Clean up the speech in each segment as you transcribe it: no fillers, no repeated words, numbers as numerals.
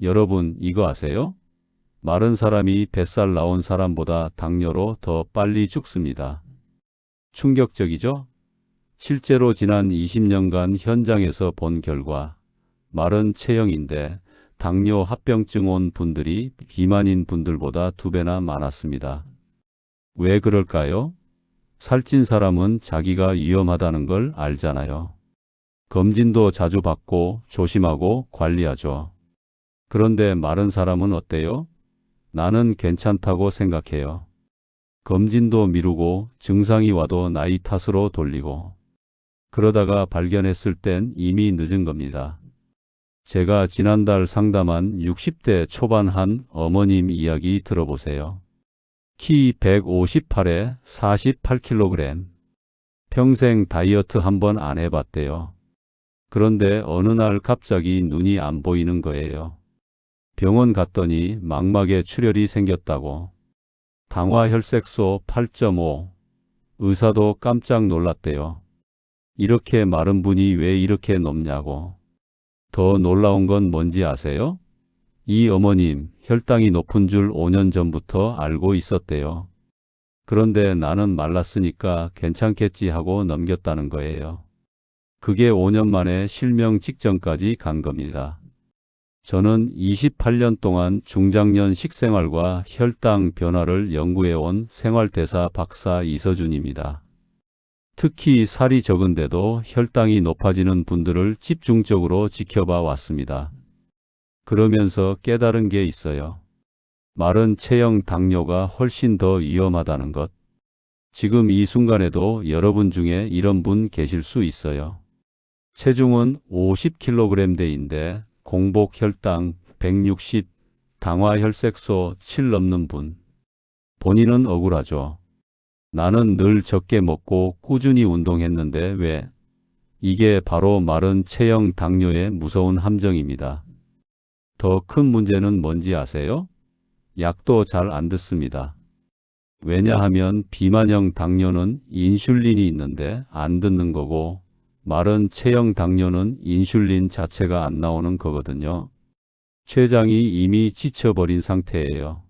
여러분, 이거 아세요? 마른 사람이 뱃살 나온 사람보다 당뇨로 더 빨리 죽습니다. 충격적이죠? 실제로 지난 20년간 현장에서 본 결과 마른 체형인데 당뇨 합병증 온 분들이 비만인 분들보다 2배나 많았습니다. 왜 그럴까요? 살찐 사람은 자기가 위험하다는 걸 알잖아요. 검진도 자주 받고 조심하고 관리하죠. 그런데 마른 사람은 어때요? 나는 괜찮다고 생각해요. 검진도 미루고 증상이 와도 나이 탓으로 돌리고 그러다가 발견했을 땐 이미 늦은 겁니다. 제가 지난달 상담한 60대 초반 한 어머님 이야기 들어보세요. 키 158에 48kg. 평생 다이어트 한 번 안 해봤대요. 그런데 어느 날 갑자기 눈이 안 보이는 거예요. 병원 갔더니 망막에 출혈이 생겼다고. 당화혈색소 8.5. 의사도 깜짝 놀랐대요. 이렇게 마른 분이 왜 이렇게 높냐고. 더 놀라운 건 뭔지 아세요? 이 어머님 혈당이 높은 줄 5년 전부터 알고 있었대요. 그런데 나는 말랐으니까 괜찮겠지 하고 넘겼다는 거예요. 그게 5년 만에 실명 직전까지 간 겁니다. 저는 28년 동안 중장년 식생활과 혈당 변화를 연구해온 생활대사 박사 이서준입니다. 특히 살이 적은데도 혈당이 높아지는 분들을 집중적으로 지켜봐 왔습니다. 그러면서 깨달은 게 있어요. 마른 체형 당뇨가 훨씬 더 위험하다는 것. 지금 이 순간에도 여러분 중에 이런 분 계실 수 있어요. 체중은 50kg대인데 공복 혈당 160, 당화혈색소 7 넘는 분. 본인은 억울하죠. 나는 늘 적게 먹고 꾸준히 운동했는데 왜? 이게 바로 마른 체형 당뇨의 무서운 함정입니다. 더 큰 문제는 뭔지 아세요? 약도 잘 안 듣습니다. 왜냐하면 비만형 당뇨는 인슐린이 있는데 안 듣는 거고 마른 체형 당뇨는 인슐린 자체가 안 나오는 거거든요. 췌장이 이미 지쳐버린 상태예요.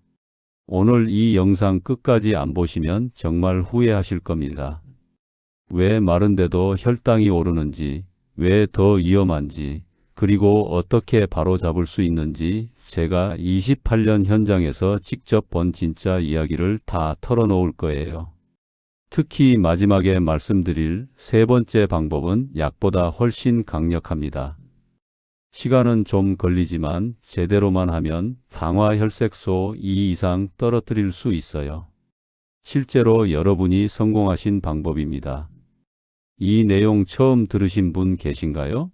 오늘 이 영상 끝까지 안 보시면 정말 후회하실 겁니다. 왜 마른데도 혈당이 오르는지, 왜 더 위험한지, 그리고 어떻게 바로잡을 수 있는지 제가 28년 현장에서 직접 본 진짜 이야기를 다 털어놓을 거예요. 특히 마지막에 말씀드릴 3번째 방법은 약보다 훨씬 강력합니다. 시간은 좀 걸리지만 제대로만 하면 당화혈색소 2 이상 떨어뜨릴 수 있어요. 실제로 여러분이 성공하신 방법입니다. 이 내용 처음 들으신 분 계신가요?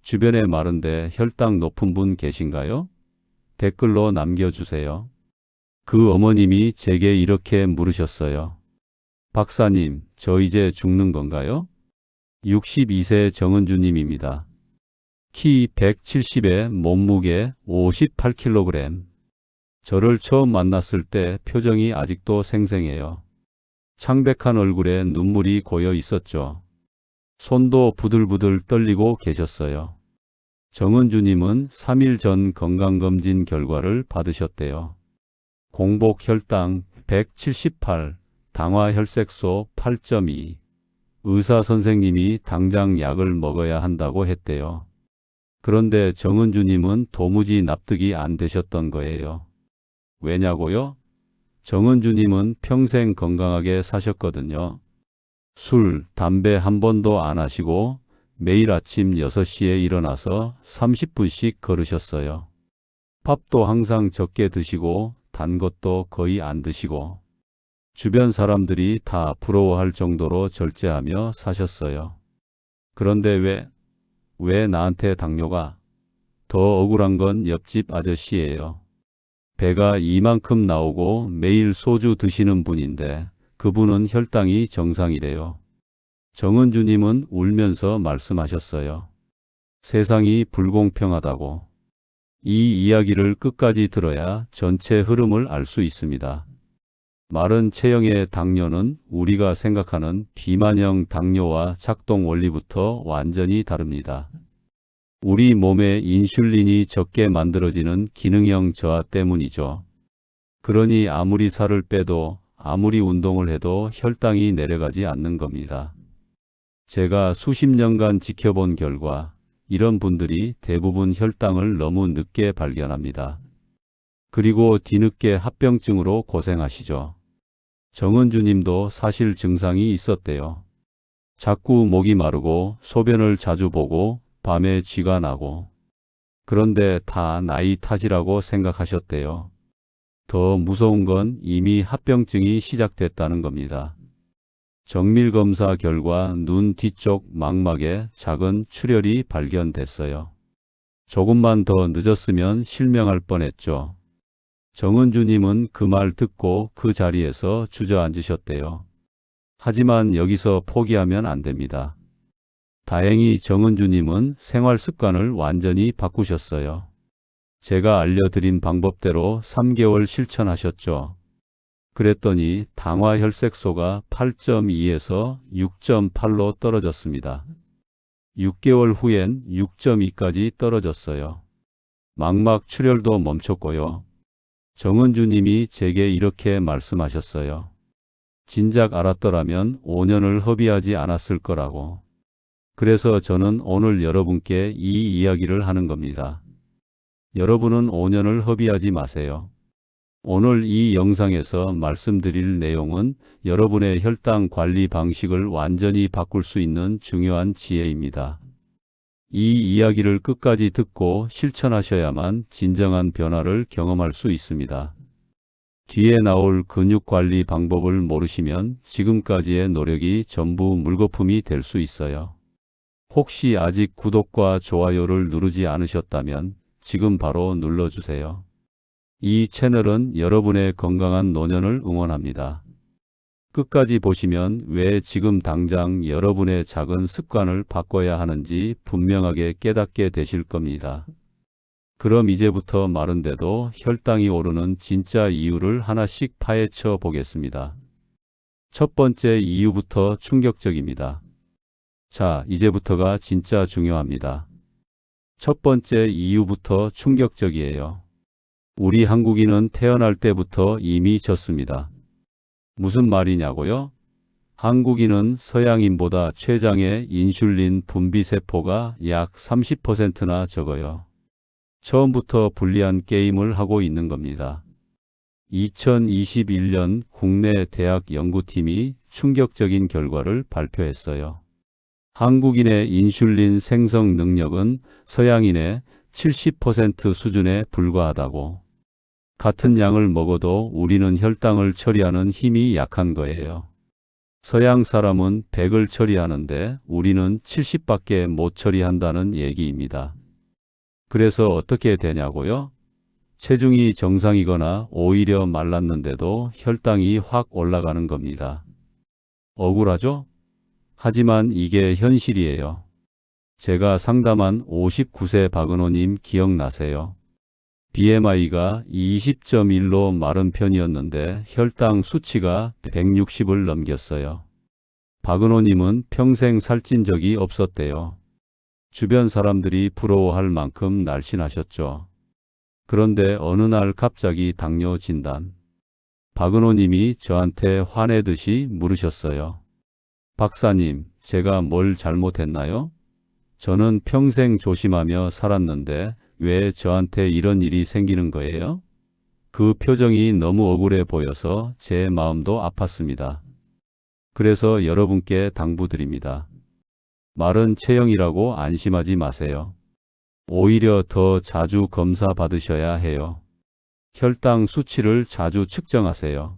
주변에 마른데 혈당 높은 분 계신가요? 댓글로 남겨주세요. 그 어머님이 제게 이렇게 물으셨어요. 박사님, 저 이제 죽는 건가요? 62세 정은주님입니다. 키 170에 몸무게 58kg. 저를 처음 만났을 때 표정이 아직도 생생해요. 창백한 얼굴에 눈물이 고여 있었죠. 손도 부들부들 떨리고 계셨어요. 정은주님은 3일 전 건강검진 결과를 받으셨대요. 공복 혈당 178, 당화혈색소 8.2. 의사 선생님이 당장 약을 먹어야 한다고 했대요. 그런데 정은주님은 도무지 납득이 안 되셨던 거예요. 왜냐고요? 정은주님은 평생 건강하게 사셨거든요. 술, 담배 한 번도 안 하시고 매일 아침 6시에 일어나서 30분씩 걸으셨어요. 밥도 항상 적게 드시고 단 것도 거의 안 드시고 주변 사람들이 다 부러워할 정도로 절제하며 사셨어요. 그런데 왜 나한테 당뇨가? 더 억울한 건 옆집 아저씨예요. 배가 이만큼 나오고 매일 소주 드시는 분인데 그분은 혈당이 정상이래요. 정은주님은 울면서 말씀하셨어요. 세상이 불공평하다고. 이 이야기를 끝까지 들어야 전체 흐름을 알 수 있습니다. 마른 체형의 당뇨는 우리가 생각하는 비만형 당뇨와 작동 원리부터 완전히 다릅니다. 우리 몸에 인슐린이 적게 만들어지는 기능형 저하 때문이죠. 그러니 아무리 살을 빼도 아무리 운동을 해도 혈당이 내려가지 않는 겁니다. 제가 수십 년간 지켜본 결과 이런 분들이 대부분 혈당을 너무 늦게 발견합니다. 그리고 뒤늦게 합병증으로 고생하시죠. 정은주 님도 사실 증상이 있었대요. 자꾸 목이 마르고 소변을 자주 보고 밤에 쥐가 나고. 그런데 다 나이 탓이라고 생각하셨대요. 더 무서운 건 이미 합병증이 시작됐다는 겁니다. 정밀검사 결과 눈 뒤쪽 망막에 작은 출혈이 발견됐어요. 조금만 더 늦었으면 실명할 뻔했죠. 정은주님은 그 말 듣고 그 자리에서 주저앉으셨대요. 하지만 여기서 포기하면 안 됩니다. 다행히 정은주님은 생활 습관을 완전히 바꾸셨어요. 제가 알려드린 방법대로 3개월 실천하셨죠. 그랬더니 당화 혈색소가 8.2에서 6.8로 떨어졌습니다. 6개월 후엔 6.2까지 떨어졌어요. 망막 출혈도 멈췄고요. 정은주님이 제게 이렇게 말씀하셨어요. 진작 알았더라면 5년을 허비하지 않았을 거라고. 그래서 저는 오늘 여러분께 이 이야기를 하는 겁니다. 여러분은 5년을 허비하지 마세요. 오늘 이 영상에서 말씀드릴 내용은 여러분의 혈당 관리 방식을 완전히 바꿀 수 있는 중요한 지혜입니다. 이 이야기를 끝까지 듣고 실천하셔야만 진정한 변화를 경험할 수 있습니다. 뒤에 나올 근육 관리 방법을 모르시면 지금까지의 노력이 전부 물거품이 될 수 있어요. 혹시 아직 구독과 좋아요를 누르지 않으셨다면 지금 바로 눌러주세요. 이 채널은 여러분의 건강한 노년을 응원합니다. 끝까지 보시면 왜 지금 당장 여러분의 작은 습관을 바꿔야 하는지 분명하게 깨닫게 되실 겁니다. 그럼 이제부터 마른데도 혈당이 오르는 진짜 이유를 하나씩 파헤쳐 보겠습니다. 첫 번째 이유부터 충격적입니다. 자, 이제부터가 진짜 중요합니다. 첫 번째 이유부터 충격적이에요. 우리 한국인은 태어날 때부터 이미 졌습니다. 무슨 말이냐고요? 한국인은 서양인보다 췌장의 인슐린 분비 세포가 약 30%나 적어요. 처음부터 불리한 게임을 하고 있는 겁니다. 2021년 국내 대학 연구팀이 충격적인 결과를 발표했어요. 한국인의 인슐린 생성 능력은 서양인의 70% 수준에 불과하다고. 같은 양을 먹어도 우리는 혈당을 처리하는 힘이 약한 거예요. 서양 사람은 100을 처리하는데 우리는 70밖에 못 처리한다는 얘기입니다. 그래서 어떻게 되냐고요? 체중이 정상이거나 오히려 말랐는데도 혈당이 확 올라가는 겁니다. 억울하죠? 하지만 이게 현실이에요. 제가 상담한 59세 박은호님 기억나세요? BMI가 20.1로 마른 편이었는데 혈당 수치가 160을 넘겼어요. 박은호님은 평생 살찐 적이 없었대요. 주변 사람들이 부러워할 만큼 날씬하셨죠. 그런데 어느 날 갑자기 당뇨 진단. 박은호님이 저한테 화내듯이 물으셨어요. 박사님, 제가 뭘 잘못했나요? 저는 평생 조심하며 살았는데 왜 저한테 이런 일이 생기는 거예요? 그 표정이 너무 억울해 보여서 제 마음도 아팠습니다. 그래서 여러분께 당부드립니다. 마른 체형이라고 안심하지 마세요. 오히려 더 자주 검사 받으셔야 해요. 혈당 수치를 자주 측정하세요.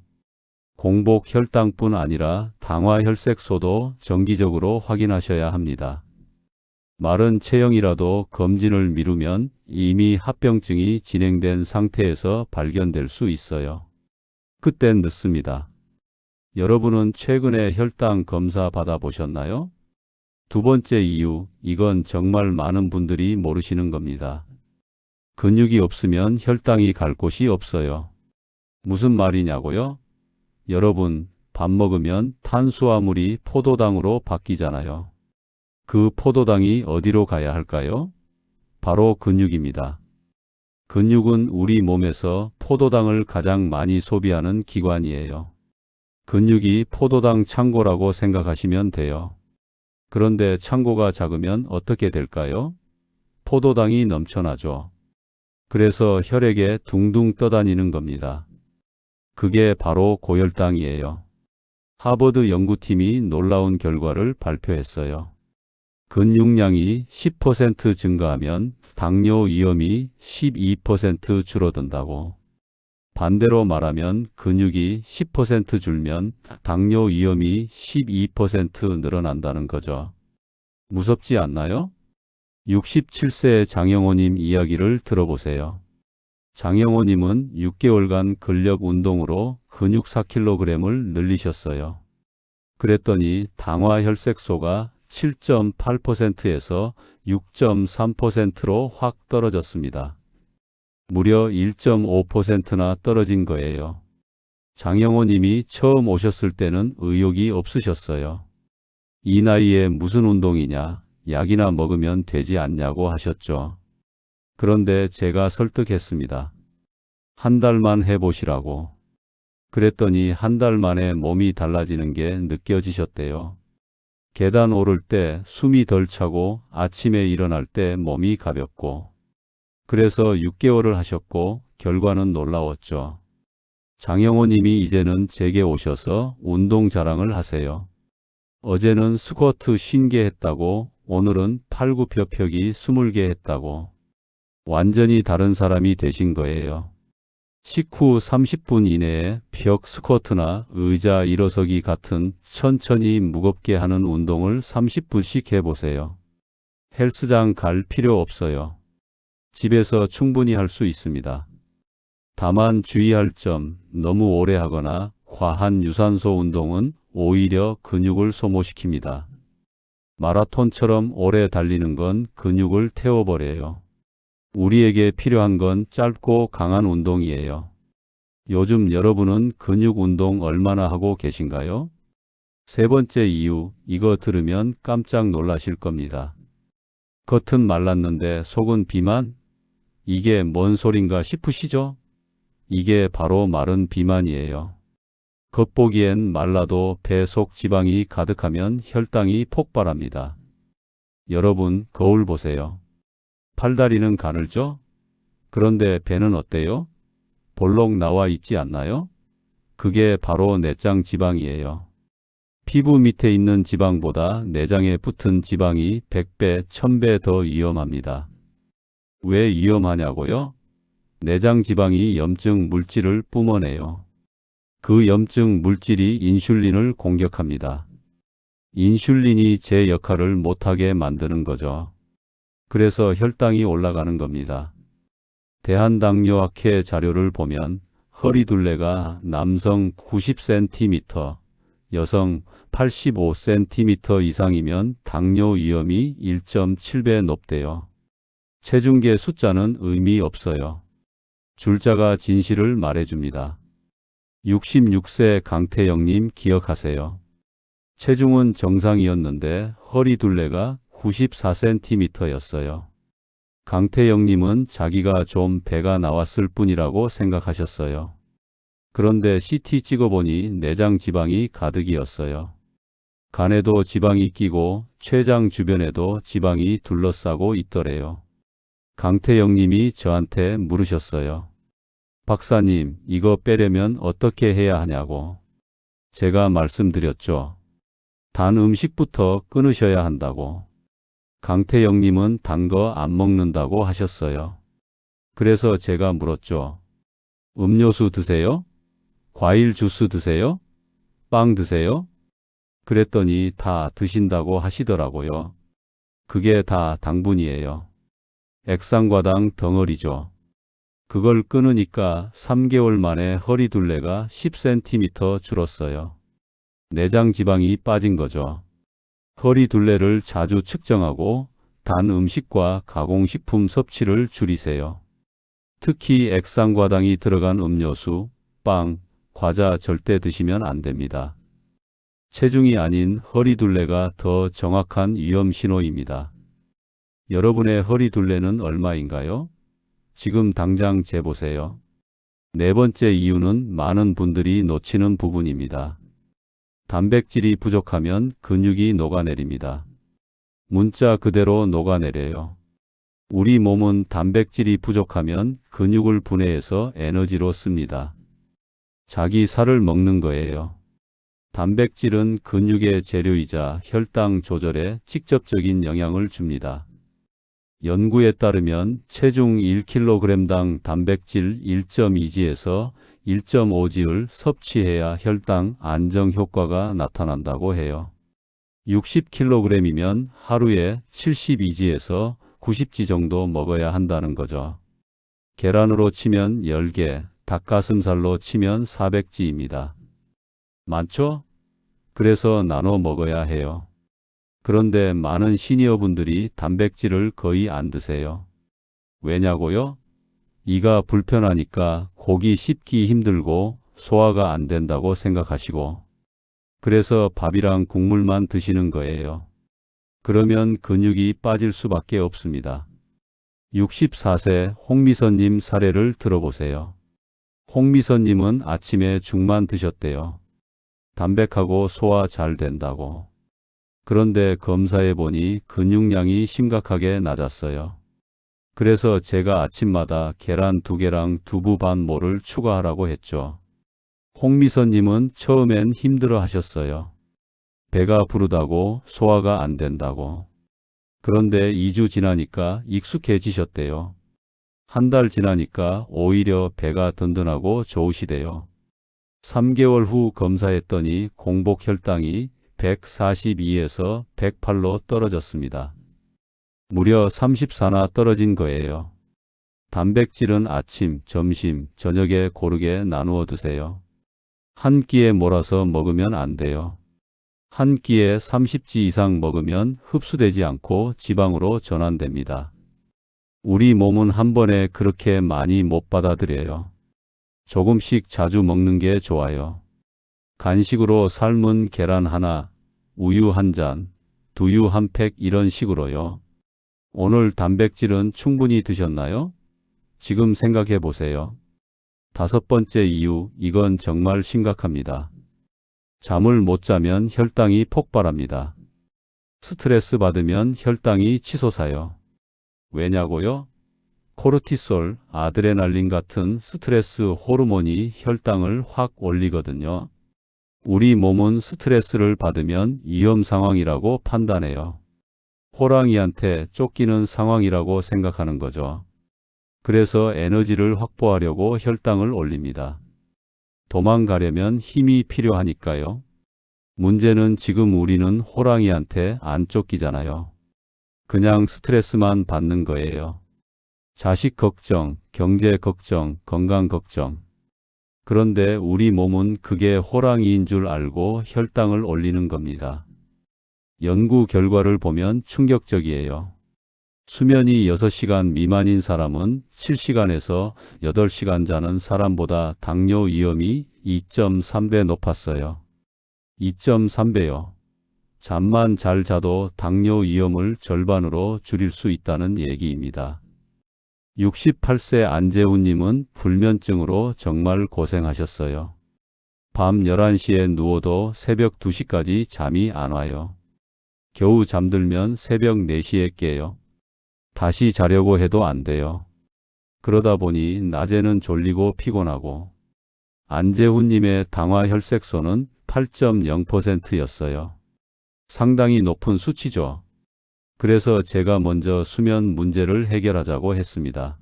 공복 혈당뿐 아니라 당화 혈색소도 정기적으로 확인하셔야 합니다. 마른 체형이라도 검진을 미루면 이미 합병증이 진행된 상태에서 발견될 수 있어요. 그땐 늦습니다. 여러분은 최근에 혈당 검사 받아보셨나요? 두 번째 이유, 이건 정말 많은 분들이 모르시는 겁니다. 근육이 없으면 혈당이 갈 곳이 없어요. 무슨 말이냐고요? 여러분, 밥 먹으면 탄수화물이 포도당으로 바뀌잖아요. 그 포도당이 어디로 가야 할까요? 바로 근육입니다. 근육은 우리 몸에서 포도당을 가장 많이 소비하는 기관이에요. 근육이 포도당 창고라고 생각하시면 돼요. 그런데 창고가 작으면 어떻게 될까요? 포도당이 넘쳐나죠. 그래서 혈액에 둥둥 떠다니는 겁니다. 그게 바로 고혈당이에요. 하버드 연구팀이 놀라운 결과를 발표했어요. 근육량이 10% 증가하면 당뇨 위험이 12% 줄어든다고. 반대로 말하면 근육이 10% 줄면 당뇨 위험이 12% 늘어난다는 거죠. 무섭지 않나요? 67세 장영호님 이야기를 들어보세요. 장영호님은 6개월간 근력 운동으로 근육 4kg을 늘리셨어요. 그랬더니 당화 혈색소가 7.8%에서 6.3%로 확 떨어졌습니다. 무려 1.5%나 떨어진 거예요. 장영호 님이 처음 오셨을 때는 의욕이 없으셨어요. 이 나이에 무슨 운동이냐, 약이나 먹으면 되지 않냐고 하셨죠. 그런데 제가 설득했습니다. 한 달만 해보시라고. 그랬더니 한 달 만에 몸이 달라지는 게 느껴지셨대요. 계단 오를 때 숨이 덜 차고 아침에 일어날 때 몸이 가볍고. 그래서 6개월을 하셨고 결과는 놀라웠죠. 장영호 님이 이제는 제게 오셔서 운동 자랑을 하세요. 어제는 스쿼트 50개 했다고, 오늘은 팔굽혀펴기 20개 했다고. 완전히 다른 사람이 되신 거예요. 식후 30분 이내에 벽 스쿼트나 의자 일어서기 같은 천천히 무겁게 하는 운동을 30분씩 해보세요. 헬스장 갈 필요 없어요. 집에서 충분히 할 수 있습니다. 다만 주의할 점, 너무 오래 하거나 과한 유산소 운동은 오히려 근육을 소모시킵니다. 마라톤처럼 오래 달리는 건 근육을 태워버려요. 우리에게 필요한 건 짧고 강한 운동이에요. 요즘 여러분은 근육 운동 얼마나 하고 계신가요? 세 번째 이유, 이거 들으면 깜짝 놀라실 겁니다. 겉은 말랐는데 속은 비만? 이게 뭔 소린가 싶으시죠? 이게 바로 마른 비만이에요. 겉보기엔 말라도 배 속 지방이 가득하면 혈당이 폭발합니다. 여러분, 거울 보세요. 팔다리는 가늘죠? 그런데 배는 어때요? 볼록 나와 있지 않나요? 그게 바로 내장 지방이에요. 피부 밑에 있는 지방보다 내장에 붙은 지방이 100배, 1000배 더 위험합니다. 왜 위험하냐고요? 내장 지방이 염증 물질을 뿜어내요. 그 염증 물질이 인슐린을 공격합니다. 인슐린이 제 역할을 못하게 만드는 거죠. 그래서 혈당이 올라가는 겁니다. 대한당뇨학회 자료를 보면 허리둘레가 남성 90cm, 여성 85cm 이상이면 당뇨 위험이 1.7배 높대요. 체중계 숫자는 의미 없어요. 줄자가 진실을 말해줍니다. 66세 강태영님 기억하세요. 체중은 정상이었는데 허리둘레가 94cm였어요. 강태영님은 자기가 좀 배가 나왔을 뿐이라고 생각하셨어요. 그런데 CT 찍어보니 내장 지방이 가득이었어요. 간에도 지방이 끼고 췌장 주변에도 지방이 둘러싸고 있더래요. 강태영님이 저한테 물으셨어요. 박사님, 이거 빼려면 어떻게 해야 하냐고. 제가 말씀드렸죠. 단 음식부터 끊으셔야 한다고. 강태영님은 단 거 안 먹는다고 하셨어요. 그래서 제가 물었죠. 음료수 드세요? 과일 주스 드세요? 빵 드세요? 그랬더니 다 드신다고 하시더라고요. 그게 다 당분이에요. 액상과당 덩어리죠. 그걸 끊으니까 3개월 만에 허리둘레가 10cm 줄었어요. 내장 지방이 빠진 거죠. 허리둘레를 자주 측정하고 단 음식과 가공식품 섭취를 줄이세요. 특히 액상과당이 들어간 음료수, 빵, 과자 절대 드시면 안 됩니다. 체중이 아닌 허리둘레가 더 정확한 위험 신호입니다. 여러분의 허리 둘레는 얼마인가요? 지금 당장 재보세요. 네 번째 이유는 많은 분들이 놓치는 부분입니다. 단백질이 부족하면 근육이 녹아내립니다. 문자 그대로 녹아내려요. 우리 몸은 단백질이 부족하면 근육을 분해해서 에너지로 씁니다. 자기 살을 먹는 거예요. 단백질은 근육의 재료이자 혈당 조절에 직접적인 영향을 줍니다. 연구에 따르면 체중 1kg당 단백질 1.2g에서 1.5g를 섭취해야 혈당 안정 효과가 나타난다고 해요. 60kg이면 하루에 72g에서 90g 정도 먹어야 한다는 거죠. 계란으로 치면 10개, 닭가슴살로 치면 400g입니다. 많죠? 그래서 나눠 먹어야 해요. 그런데 많은 시니어분들이 단백질을 거의 안 드세요. 왜냐고요? 이가 불편하니까 고기 씹기 힘들고 소화가 안 된다고 생각하시고, 그래서 밥이랑 국물만 드시는 거예요. 그러면 근육이 빠질 수밖에 없습니다. 64세 홍미선님 사례를 들어보세요. 홍미선님은 아침에 죽만 드셨대요. 담백하고 소화 잘 된다고. 그런데 검사해 보니 근육량이 심각하게 낮았어요. 그래서 제가 아침마다 계란 2개랑 두부 반 모를 추가하라고 했죠. 홍미선님은 처음엔 힘들어 하셨어요. 배가 부르다고 소화가 안 된다고. 그런데 2주 지나니까 익숙해지셨대요. 한 달 지나니까 오히려 배가 든든하고 좋으시대요. 3개월 후 검사했더니 공복 혈당이 142에서 108로 떨어졌습니다. 무려 34나 떨어진 거예요. 단백질은 아침, 점심, 저녁에 고르게 나누어 드세요. 한 끼에 몰아서 먹으면 안 돼요. 한 끼에 30g 이상 먹으면 흡수되지 않고 지방으로 전환됩니다. 우리 몸은 한 번에 그렇게 많이 못 받아들여요. 조금씩 자주 먹는 게 좋아요. 간식으로 삶은 계란 하나, 우유 한 잔, 두유 한 팩 이런 식으로요. 오늘 단백질은 충분히 드셨나요? 지금 생각해 보세요. 5번째 이유, 이건 정말 심각합니다. 잠을 못 자면 혈당이 폭발합니다. 스트레스 받으면 혈당이 치솟아요. 왜냐고요? 코르티솔, 아드레날린 같은 스트레스 호르몬이 혈당을 확 올리거든요. 우리 몸은 스트레스를 받으면 위험 상황이라고 판단해요. 호랑이한테 쫓기는 상황이라고 생각하는 거죠. 그래서 에너지를 확보하려고 혈당을 올립니다. 도망가려면 힘이 필요하니까요. 문제는 지금 우리는 호랑이한테 안 쫓기잖아요. 그냥 스트레스만 받는 거예요. 자식 걱정, 경제 걱정, 건강 걱정. 그런데 우리 몸은 그게 호랑이인 줄 알고 혈당을 올리는 겁니다. 연구 결과를 보면 충격적이에요. 수면이 6시간 미만인 사람은 7시간에서 8시간 자는 사람보다 당뇨 위험이 2.3배 높았어요. 2.3배요. 잠만 잘 자도 당뇨 위험을 절반으로 줄일 수 있다는 얘기입니다. 68세 안재훈님은 불면증으로 정말 고생하셨어요. 밤 11시에 누워도 새벽 2시까지 잠이 안 와요. 겨우 잠들면 새벽 4시에 깨요. 다시 자려고 해도 안 돼요. 그러다 보니 낮에는 졸리고 피곤하고. 안재훈님의 당화혈색소는 8.0%였어요. 상당히 높은 수치죠. 그래서 제가 먼저 수면 문제를 해결하자고 했습니다.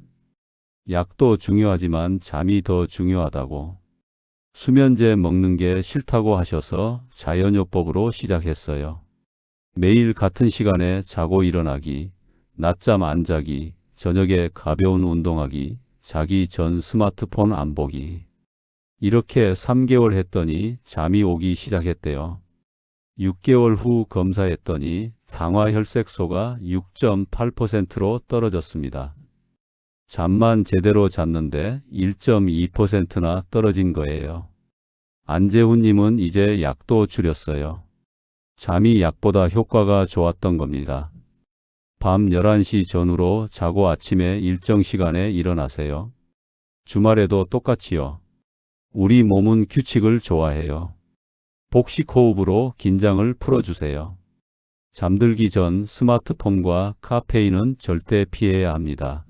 약도 중요하지만 잠이 더 중요하다고. 수면제 먹는 게 싫다고 하셔서 자연요법으로 시작했어요. 매일 같은 시간에 자고 일어나기, 낮잠 안 자기, 저녁에 가벼운 운동하기, 자기 전 스마트폰 안 보기. 이렇게 3개월 했더니 잠이 오기 시작했대요. 6개월 후 검사했더니 당화혈색소가 6.8%로 떨어졌습니다. 잠만 제대로 잤는데 1.2%나 떨어진 거예요. 안재훈님은 이제 약도 줄였어요. 잠이 약보다 효과가 좋았던 겁니다. 밤 11시 전후로 자고 아침에 일정 시간에 일어나세요. 주말에도 똑같이요. 우리 몸은 규칙을 좋아해요. 복식 호흡으로 긴장을 풀어주세요. 잠들기 전 스마트폰과 카페인은 절대 피해야 합니다.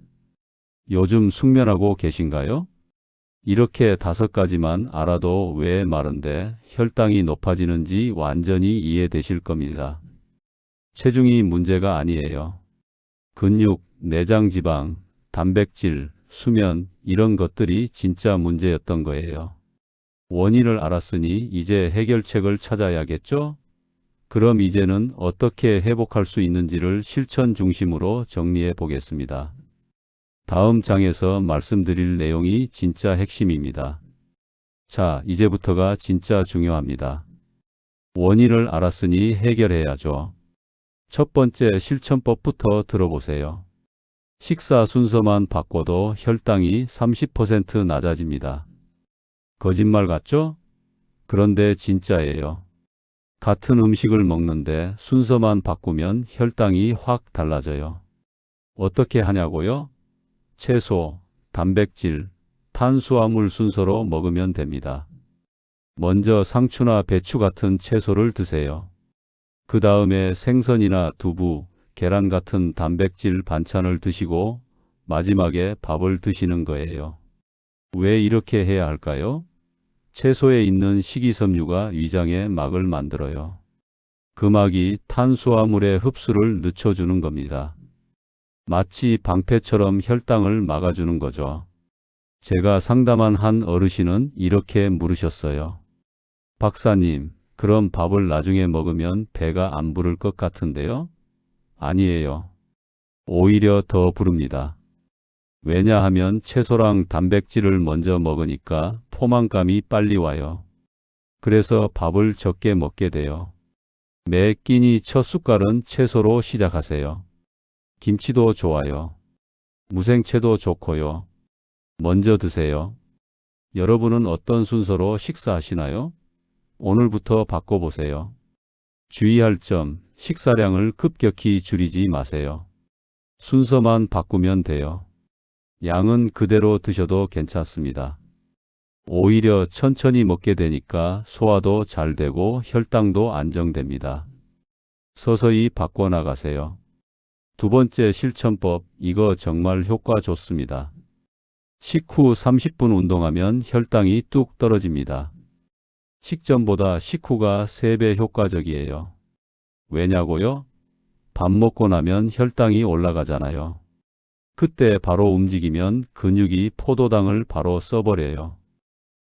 요즘 숙면하고 계신가요? 이렇게 5가지만 알아도 왜 마른데 혈당이 높아지는지 완전히 이해되실 겁니다. 체중이 문제가 아니에요. 근육, 내장 지방, 단백질, 수면 이런 것들이 진짜 문제였던 거예요. 원인을 알았으니 이제 해결책을 찾아야겠죠? 그럼 이제는 어떻게 회복할 수 있는지를 실천 중심으로 정리해 보겠습니다. 다음 장에서 말씀드릴 내용이 진짜 핵심입니다. 자, 이제부터가 진짜 중요합니다. 원인을 알았으니 해결해야죠. 첫 번째 실천법부터 들어보세요. 식사 순서만 바꿔도 혈당이 30% 낮아집니다. 거짓말 같죠? 그런데 진짜예요. 같은 음식을 먹는데 순서만 바꾸면 혈당이 확 달라져요. 어떻게 하냐고요? 채소, 단백질, 탄수화물 순서로 먹으면 됩니다. 먼저 상추나 배추 같은 채소를 드세요. 그 다음에 생선이나 두부, 계란 같은 단백질 반찬을 드시고 마지막에 밥을 드시는 거예요. 왜 이렇게 해야 할까요? 채소에 있는 식이섬유가 위장에 막을 만들어요. 그 막이 탄수화물의 흡수를 늦춰주는 겁니다. 마치 방패처럼 혈당을 막아주는 거죠. 제가 상담한 한 어르신은 이렇게 물으셨어요. 박사님, 그럼 밥을 나중에 먹으면 배가 안 부를 것 같은데요? 아니에요. 오히려 더 부릅니다. 왜냐하면 채소랑 단백질을 먼저 먹으니까 포만감이 빨리 와요. 그래서 밥을 적게 먹게 돼요. 매 끼니 첫 숟갈은 채소로 시작하세요. 김치도 좋아요. 무생채도 좋고요. 먼저 드세요. 여러분은 어떤 순서로 식사하시나요? 오늘부터 바꿔보세요. 주의할 점, 식사량을 급격히 줄이지 마세요. 순서만 바꾸면 돼요. 양은 그대로 드셔도 괜찮습니다. 오히려 천천히 먹게 되니까 소화도 잘 되고 혈당도 안정됩니다. 서서히 바꿔나가세요. 두 번째 실천법, 이거 정말 효과 좋습니다. 식후 30분 운동하면 혈당이 뚝 떨어집니다. 식전보다 식후가 3배 효과적이에요. 왜냐고요? 밥 먹고 나면 혈당이 올라가잖아요. 그때 바로 움직이면 근육이 포도당을 바로 써버려요.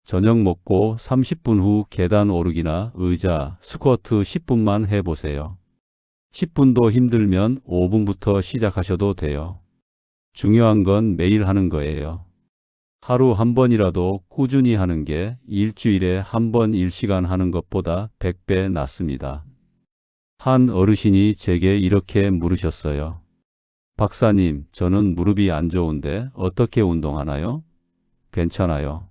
저녁 먹고 30분 후 계단 오르기나 의자, 스쿼트 10분만 해보세요. 10분도 힘들면 5분부터 시작하셔도 돼요. 중요한 건 매일 하는 거예요. 하루 한 번이라도 꾸준히 하는 게 일주일에 한 번 1시간 하는 것보다 100배 낫습니다. 한 어르신이 제게 이렇게 물으셨어요. 박사님, 저는 무릎이 안 좋은데 어떻게 운동하나요? 괜찮아요.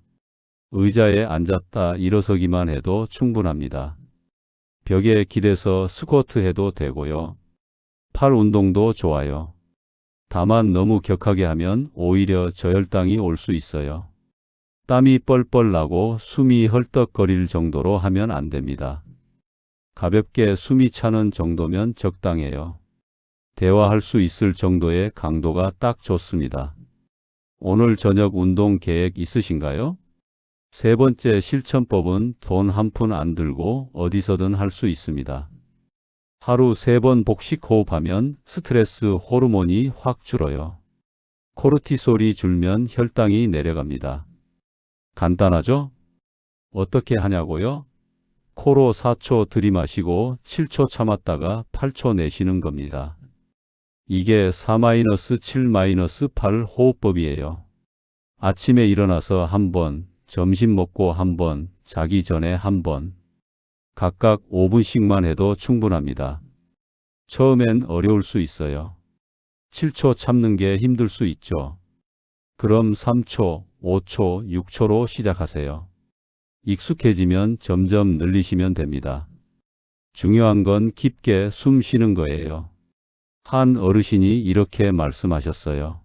의자에 앉았다 일어서기만 해도 충분합니다. 벽에 기대서 스쿼트 해도 되고요. 팔 운동도 좋아요. 다만 너무 격하게 하면 오히려 저혈당이 올 수 있어요. 땀이 뻘뻘 나고 숨이 헐떡거릴 정도로 하면 안 됩니다. 가볍게 숨이 차는 정도면 적당해요. 대화할 수 있을 정도의 강도가 딱 좋습니다. 오늘 저녁 운동 계획 있으신가요? 세 번째 실천법은 돈 한 푼 안 들고 어디서든 할 수 있습니다. 하루 3번 복식 호흡하면 스트레스 호르몬이 확 줄어요. 코르티솔이 줄면 혈당이 내려갑니다. 간단하죠? 어떻게 하냐고요? 코로 4초 들이마시고 7초 참았다가 8초 내쉬는 겁니다. 이게 4-7-8 호흡법이에요. 아침에 일어나서 한 번, 점심 먹고 한 번, 자기 전에 한 번. 각각 5분씩만 해도 충분합니다. 처음엔 어려울 수 있어요. 7초 참는 게 힘들 수 있죠. 그럼 3초, 5초, 6초로 시작하세요. 익숙해지면 점점 늘리시면 됩니다. 중요한 건 깊게 숨 쉬는 거예요. 한 어르신이 이렇게 말씀하셨어요.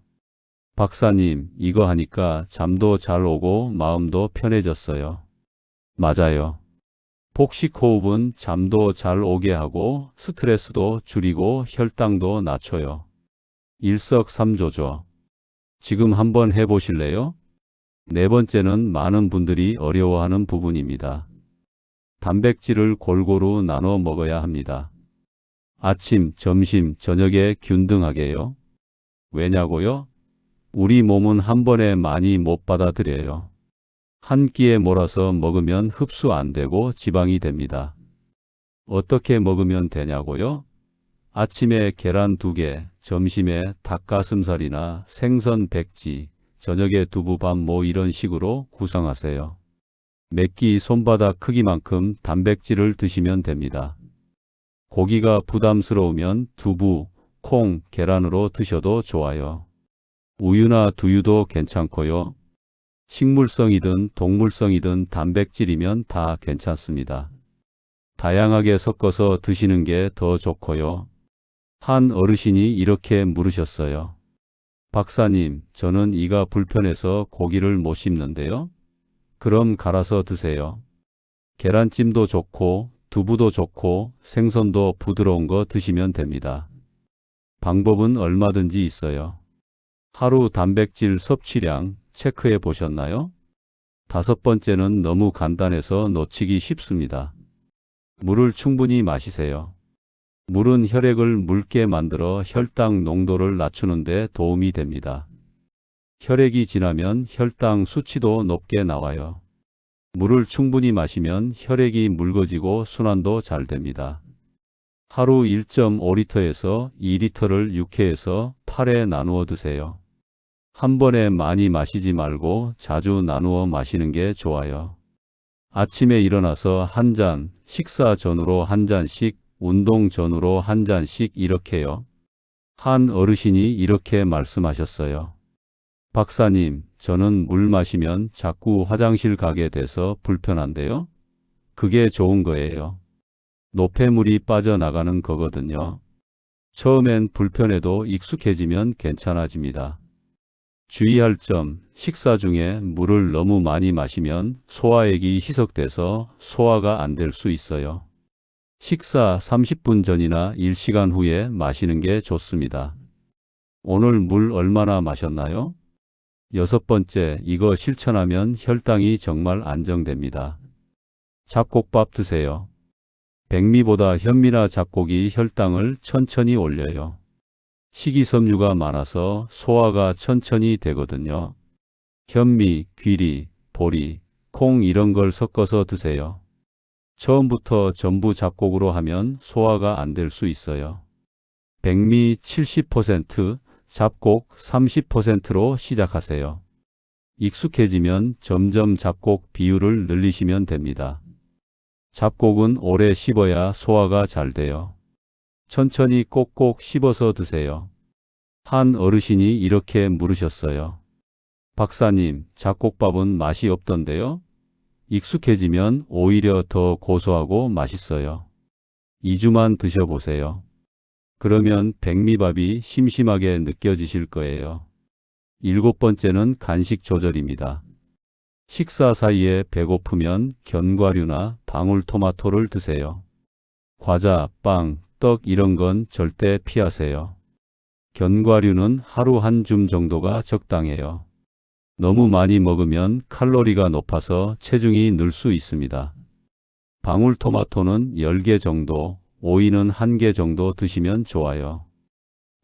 박사님, 이거 하니까 잠도 잘 오고 마음도 편해졌어요. 맞아요. 복식 호흡은 잠도 잘 오게 하고 스트레스도 줄이고 혈당도 낮춰요. 일석삼조죠. 지금 한번 해보실래요? 네 번째는 많은 분들이 어려워하는 부분입니다. 단백질을 골고루 나눠 먹어야 합니다. 아침, 점심, 저녁에 균등하게요. 왜냐고요? 우리 몸은 한 번에 많이 못 받아들여요. 한 끼에 몰아서 먹으면 흡수 안 되고 지방이 됩니다. 어떻게 먹으면 되냐고요? 아침에 계란 2개, 점심에 닭가슴살이나 생선 백지, 저녁에 두부 밥 이런 식으로 구성하세요. 몇 끼 손바닥 크기만큼 단백질을 드시면 됩니다. 고기가 부담스러우면 두부, 콩, 계란으로 드셔도 좋아요. 우유나 두유도 괜찮고요. 식물성이든 동물성이든 단백질이면 다 괜찮습니다. 다양하게 섞어서 드시는 게 더 좋고요. 한 어르신이 이렇게 물으셨어요. 박사님, 저는 이가 불편해서 고기를 못 씹는데요. 그럼 갈아서 드세요. 계란찜도 좋고 두부도 좋고 생선도 부드러운 거 드시면 됩니다. 방법은 얼마든지 있어요. 하루 단백질 섭취량 체크해 보셨나요? 5번째는 너무 간단해서 놓치기 쉽습니다. 물을 충분히 마시세요. 물은 혈액을 묽게 만들어 혈당 농도를 낮추는 데 도움이 됩니다. 혈액이 진하면 혈당 수치도 높게 나와요. 물을 충분히 마시면 혈액이 묽어지고 순환도 잘 됩니다. 하루 1.5리터에서 2리터를 6회에서 8회 나누어 드세요. 한 번에 많이 마시지 말고 자주 나누어 마시는 게 좋아요. 아침에 일어나서 한 잔, 식사 전후로 한 잔씩, 운동 전후로 한 잔씩 이렇게요. 한 어르신이 이렇게 말씀하셨어요. 박사님, 저는 물 마시면 자꾸 화장실 가게 돼서 불편한데요. 그게 좋은 거예요. 노폐물이 빠져나가는 거거든요. 처음엔 불편해도 익숙해지면 괜찮아집니다. 주의할 점, 식사 중에 물을 너무 많이 마시면 소화액이 희석돼서 소화가 안 될 수 있어요. 식사 30분 전이나 1시간 후에 마시는 게 좋습니다. 오늘 물 얼마나 마셨나요? 6번째, 이거 실천하면 혈당이 정말 안정됩니다. 잡곡밥 드세요. 백미보다 현미나 잡곡이 혈당을 천천히 올려요. 식이섬유가 많아서 소화가 천천히 되거든요. 현미, 귀리, 보리, 콩 이런 걸 섞어서 드세요. 처음부터 전부 잡곡으로 하면 소화가 안 될 수 있어요. 백미 70%, 잡곡 30%로 시작하세요. 익숙해지면 점점 잡곡 비율을 늘리시면 됩니다. 잡곡은 오래 씹어야 소화가 잘 돼요. 천천히 꼭꼭 씹어서 드세요. 한 어르신이 이렇게 물으셨어요. 박사님, 잡곡밥은 맛이 없던데요? 익숙해지면 오히려 더 고소하고 맛있어요. 2주만 드셔보세요. 그러면 백미밥이 심심하게 느껴지실 거예요. 7번째는 간식 조절입니다. 식사 사이에 배고프면 견과류나 방울토마토를 드세요. 과자, 빵, 떡 이런 건 절대 피하세요. 견과류는 하루 한 줌 정도가 적당해요. 너무 많이 먹으면 칼로리가 높아서 체중이 늘 수 있습니다. 방울토마토는 10개 정도, 오이는 1개 정도 드시면 좋아요.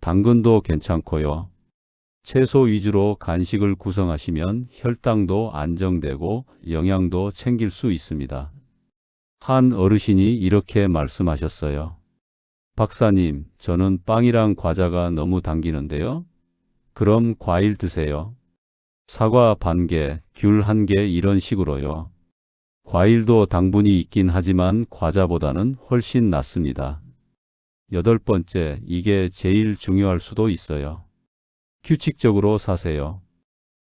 당근도 괜찮고요. 채소 위주로 간식을 구성하시면 혈당도 안정되고 영양도 챙길 수 있습니다. 한 어르신이 이렇게 말씀하셨어요. 박사님, 저는 빵이랑 과자가 너무 당기는데요. 그럼 과일 드세요. 사과 반 개, 귤 1개 이런 식으로요. 과일도 당분이 있긴 하지만 과자보다는 훨씬 낫습니다. 8번째, 이게 제일 중요할 수도 있어요. 규칙적으로 사세요.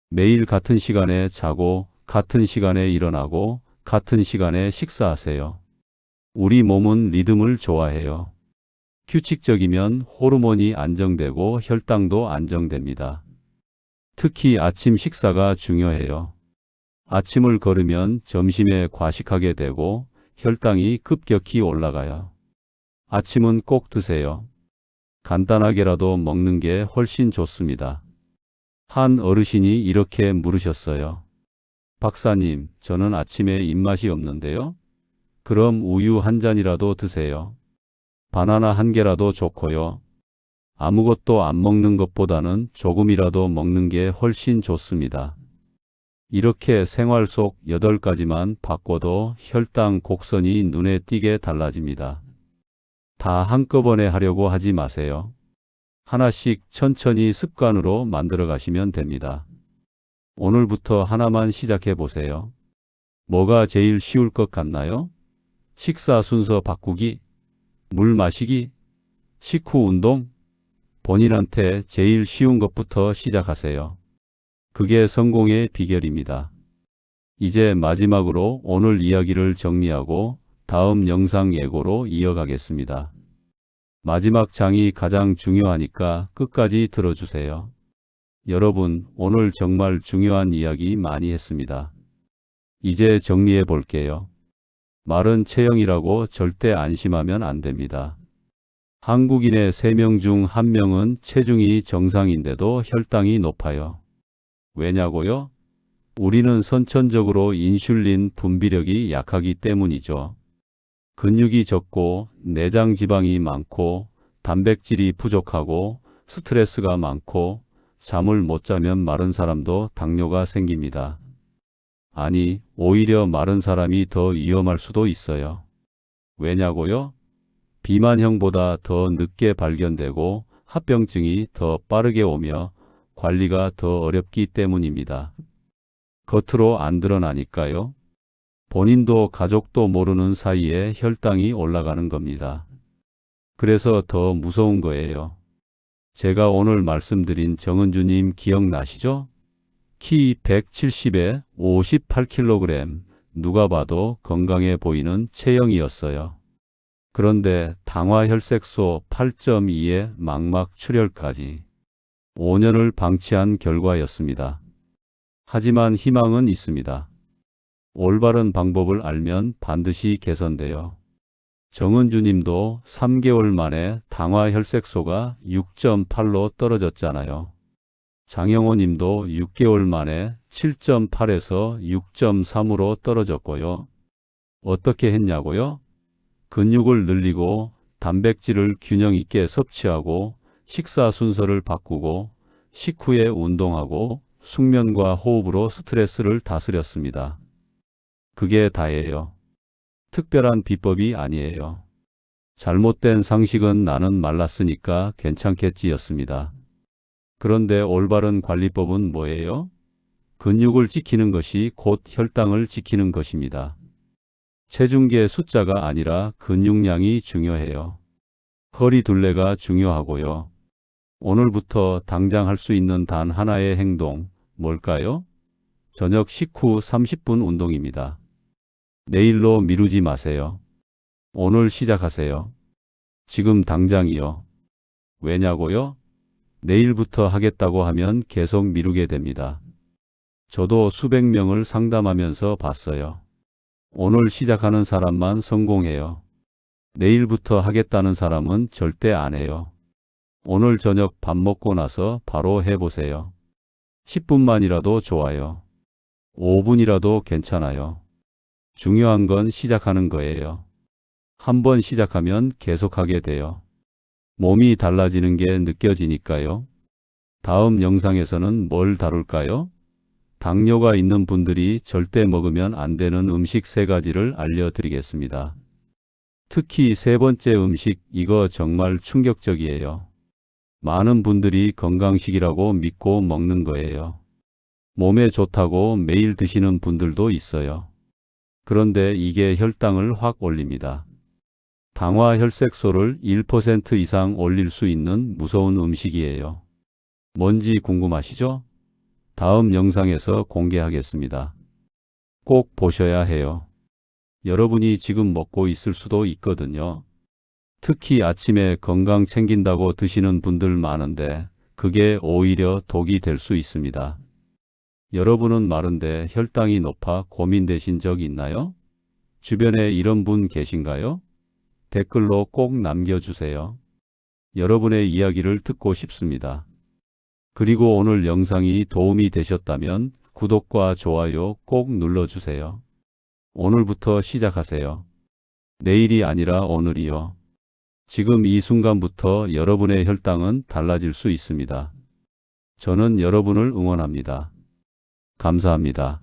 매일 같은 시간에 자고, 같은 시간에 일어나고, 같은 시간에 식사하세요. 우리 몸은 리듬을 좋아해요. 규칙적이면 호르몬이 안정되고 혈당도 안정됩니다. 특히 아침 식사가 중요해요. 아침을 거르면 점심에 과식하게 되고 혈당이 급격히 올라가요. 아침은 꼭 드세요. 간단하게라도 먹는 게 훨씬 좋습니다. 한 어르신이 이렇게 물으셨어요. 박사님, 저는 아침에 입맛이 없는데요. 그럼 우유 한 잔이라도 드세요. 바나나 한 개라도 좋고요. 아무것도 안 먹는 것보다는 조금이라도 먹는 게 훨씬 좋습니다. 이렇게 생활 속 8가지만 바꿔도 혈당 곡선이 눈에 띄게 달라집니다. 다 한꺼번에 하려고 하지 마세요. 하나씩 천천히 습관으로 만들어 가시면 됩니다. 오늘부터 하나만 시작해 보세요. 뭐가 제일 쉬울 것 같나요? 식사 순서 바꾸기, 물 마시기, 식후 운동? 본인한테 제일 쉬운 것부터 시작하세요. 그게 성공의 비결입니다. 이제 마지막으로 오늘 이야기를 정리하고 다음 영상 예고로 이어가겠습니다. 마지막 장이 가장 중요하니까 끝까지 들어주세요. 여러분, 오늘 정말 중요한 이야기 많이 했습니다. 이제 정리해 볼게요. 마른 체형이라고 절대 안심하면 안 됩니다. 한국인의 3명 중 1명은 체중이 정상인데도 혈당이 높아요. 왜냐고요? 우리는 선천적으로 인슐린 분비력이 약하기 때문이죠. 근육이 적고 내장 지방이 많고 단백질이 부족하고 스트레스가 많고 잠을 못 자면 마른 사람도 당뇨가 생깁니다. 아니, 오히려 마른 사람이 더 위험할 수도 있어요. 왜냐고요? 비만형보다 더 늦게 발견되고 합병증이 더 빠르게 오며 관리가 더 어렵기 때문입니다. 겉으로 안 드러나니까요. 본인도 가족도 모르는 사이에 혈당이 올라가는 겁니다. 그래서 더 무서운 거예요. 제가 오늘 말씀드린 정은주님 기억나시죠? 키 170에 58kg, 누가 봐도 건강해 보이는 체형이었어요. 그런데 당화혈색소 8.2에 망막 출혈까지 5년을 방치한 결과였습니다. 하지만 희망은 있습니다. 올바른 방법을 알면 반드시 개선돼요. 정은주님도 3개월 만에 당화혈색소가 6.8로 떨어졌잖아요. 장영호님도 6개월 만에 7.8에서 6.3으로 떨어졌고요. 어떻게 했냐고요? 근육을 늘리고 단백질을 균형 있게 섭취하고 식사 순서를 바꾸고 식후에 운동하고 숙면과 호흡으로 스트레스를 다스렸습니다. 그게 다예요. 특별한 비법이 아니에요. 잘못된 상식은 나는 말랐으니까 괜찮겠지였습니다. 그런데 올바른 관리법은 뭐예요? 근육을 지키는 것이 곧 혈당을 지키는 것입니다. 체중계 숫자가 아니라 근육량이 중요해요. 허리 둘레가 중요하고요. 오늘부터 당장 할 수 있는 단 하나의 행동, 뭘까요? 저녁 식후 30분 운동입니다. 내일로 미루지 마세요. 오늘 시작하세요. 지금 당장이요. 왜냐고요? 내일부터 하겠다고 하면 계속 미루게 됩니다. 저도 수백 명을 상담하면서 봤어요. 오늘 시작하는 사람만 성공해요. 내일부터 하겠다는 사람은 절대 안 해요. 오늘 저녁 밥 먹고 나서 바로 해보세요. 10분만이라도 좋아요. 5분이라도 괜찮아요. 중요한 건 시작하는 거예요. 한번 시작하면 계속하게 돼요. 몸이 달라지는 게 느껴지니까요. 다음 영상에서는 뭘 다룰까요? 당뇨가 있는 분들이 절대 먹으면 안 되는 음식 3가지를 알려드리겠습니다. 특히 3번째 음식, 이거 정말 충격적이에요. 많은 분들이 건강식이라고 믿고 먹는 거예요. 몸에 좋다고 매일 드시는 분들도 있어요. 그런데 이게 혈당을 확 올립니다. 당화혈색소를 1% 이상 올릴 수 있는 무서운 음식이에요. 뭔지 궁금하시죠? 다음 영상에서 공개하겠습니다. 꼭 보셔야 해요. 여러분이 지금 먹고 있을 수도 있거든요. 특히 아침에 건강 챙긴다고 드시는 분들 많은데 그게 오히려 독이 될 수 있습니다. 여러분은 마른데 혈당이 높아 고민되신 적 있나요? 주변에 이런 분 계신가요? 댓글로 꼭 남겨주세요. 여러분의 이야기를 듣고 싶습니다. 그리고 오늘 영상이 도움이 되셨다면 구독과 좋아요 꼭 눌러주세요. 오늘부터 시작하세요. 내일이 아니라 오늘이요. 지금 이 순간부터 여러분의 혈당은 달라질 수 있습니다. 저는 여러분을 응원합니다. 감사합니다.